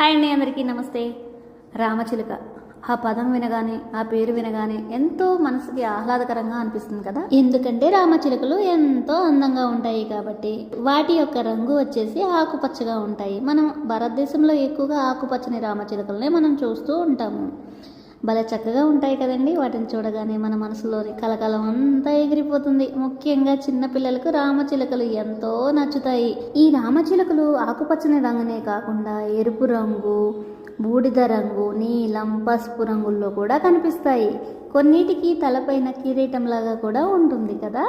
Hi అండి, అందరికీ నమస్తే. రామచిలుక ఆ పదం వినగానే, ఆ పేరు వినగానే ఎంతో మనసుకి ఆహ్లాదకరంగా అనిపిస్తుంది కదా. ఎందుకంటే రామచిలుకలు ఎంతో అందంగా ఉంటాయి కాబట్టి. వాటి యొక్క రంగు వచ్చేసి ఆకుపచ్చగా ఉంటాయి. మనం భారతదేశంలో ఎక్కువగా ఆకుపచ్చని రామచిలుకలనే మనం చూస్తూ ఉంటాము. భలే చక్కగా ఉంటాయి కదండి. వాటిని చూడగానే మన మనసులోని కలకలం అంతా ఎగిరిపోతుంది. ముఖ్యంగా చిన్నపిల్లలకు రామచిలుకలు ఎంతో నచ్చుతాయి. ఈ రామచిలుకలు ఆకుపచ్చని రంగునే కాకుండా ఎరుపు రంగు, బూడిద రంగు, నీలం, పసుపు రంగుల్లో కూడా కనిపిస్తాయి. కొన్నిటికి తలపైన కిరీటంలాగా కూడా ఉంటుంది కదా.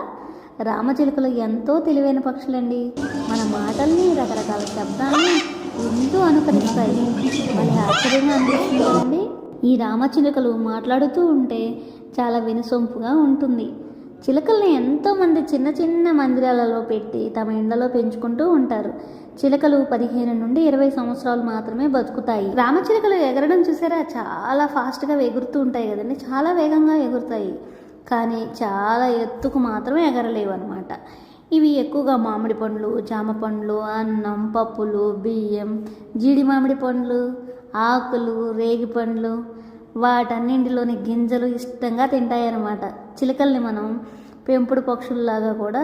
రామచిలుకలు ఎంతో తెలివైన పక్షులండి. మన మాటల్ని, రకరకాల శబ్దాన్ని ఎంతో అనుకరిస్తాయి. భలే ఆశ్చర్యంగా అనిపిస్తుంది కదండి. ఈ రామచిలుకలు మాట్లాడుతూ ఉంటే చాలా వినసొంపుగా ఉంటుంది. చిలుకల్ని ఎంతోమంది చిన్న చిన్న మందిరాలలో పెట్టి తమ ఇండ్లలో పెంచుకుంటూ ఉంటారు. చిలుకలు 15 నుండి 20 సంవత్సరాలు మాత్రమే బతుకుతాయి. రామచిలుకలు ఎగరడం చూసారా, చాలా ఫాస్ట్గా ఎగురుతూ ఉంటాయి కదండి. చాలా వేగంగా ఎగురుతాయి, కానీ చాలా ఎత్తుకు మాత్రం ఎగరలేవు అనమాట. ఇవి ఎక్కువగా మామిడి పండ్లు, జామ పండ్లు, అన్నం, పప్పులు, బియ్యం, జీడి మామిడి పండ్లు, ఆకులు, రేగి పండ్లు, వాటన్నింటిలోని గింజలు ఇష్టంగా తింటాయన్నమాట. చిలుకల్ని మనం పెంపుడు పక్షుల్లాగా కూడా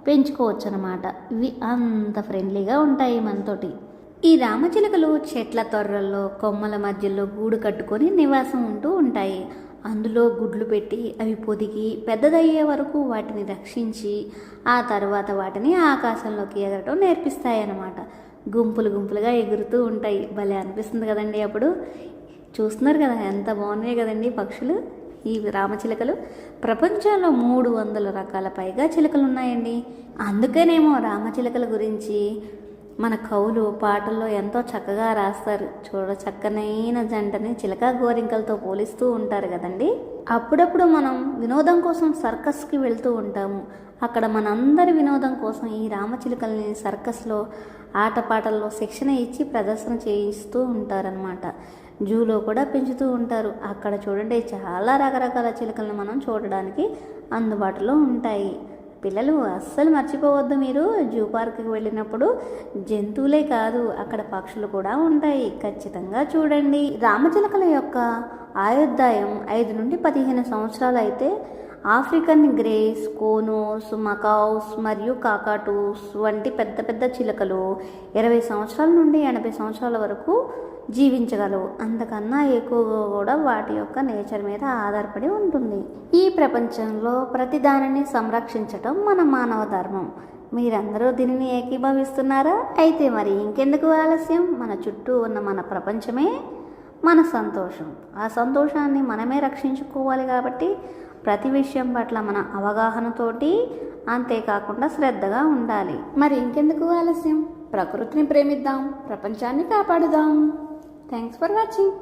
పెంచుకోవచ్చు అన్నమాట. ఇవి అంత ఫ్రెండ్లీగా ఉంటాయి మనతోటి. ఈ రామచిలుకలు చెట్ల తొర్రల్లో, కొమ్మల మధ్యలో గూడు కట్టుకొని నివాసం ఉంటూ ఉంటాయి. అందులో గుడ్లు పెట్టి అవి పొదిగి పెద్దదయ్యే వరకు వాటిని రక్షించి ఆ తర్వాత వాటిని ఆకాశంలోకి ఎగరటం నేర్పిస్తాయన్నమాట. గుంపులు గుంపులుగా ఎగురుతూ ఉంటాయి. భలే అనిపిస్తుంది కదండి. అప్పుడు చూస్తున్నారు కదా, ఎంత బాగున్నాయి కదండి పక్షులు ఈ రామచిలుకలు. ప్రపంచంలో 300 రకాల పైగా చిలుకలు ఉన్నాయండి. అందుకనేమో రామచిలుకల గురించి మన కవులు పాటల్లో ఎంతో చక్కగా రాస్తారు. చక్కనైన జంటని చిలక గోరింకలతో పోలిస్తూ ఉంటారు కదండి. అప్పుడప్పుడు మనం వినోదం కోసం సర్కస్కి వెళ్తూ ఉంటాము. అక్కడ మనందరి వినోదం కోసం ఈ రామచిలుకల్ని సర్కస్లో ఆటపాటల్లో శిక్షణ ఇచ్చి ప్రదర్శన చేయిస్తూ ఉంటారనమాట. జూలో కూడా పెంచుతూ ఉంటారు. అక్కడ చూడండి, చాలా రకరకాల చిలుకలను మనం చూడడానికి అందుబాటులో ఉంటాయి. పిల్లలు అస్సలు మర్చిపోవద్దు, మీరు జూ పార్క్కి వెళ్ళినప్పుడు జంతువులే కాదు అక్కడ పక్షులు కూడా ఉంటాయి. ఖచ్చితంగా చూడండి. రామచిలుకల యొక్క ఆయుర్దాయం 5 నుండి 15 సంవత్సరాలు అయితే ఆఫ్రికన్ గ్రేస్, కోనోస్, మకావ్స్ మరియు కాకాటూస్ వంటి పెద్ద పెద్ద చిలుకలు 20 సంవత్సరాల నుండి 80 సంవత్సరాల వరకు జీవించగలవు. అంతకన్నా ఎక్కువగా కూడా వాటి యొక్క నేచర్ మీద ఆధారపడి ఉంటుంది. ఈ ప్రపంచంలో ప్రతి దానిని సంరక్షించటం మన మానవ ధర్మం. మీరందరూ దీనిని ఏకీభవిస్తున్నారా? అయితే మరి ఇంకెందుకు ఆలస్యం? మన చుట్టూ ఉన్న మన ప్రపంచమే మన సంతోషం. ఆ సంతోషాన్ని మనమే రక్షించుకోవాలి. కాబట్టి ప్రతి విషయం పట్ల మన అవగాహనతోటి, అంతేకాకుండా శ్రద్ధగా ఉండాలి. మరి ఇంకెందుకు ఆలస్యం? ప్రకృతిని ప్రేమిద్దాం, ప్రపంచాన్ని కాపాడుదాం. Thanks for watching.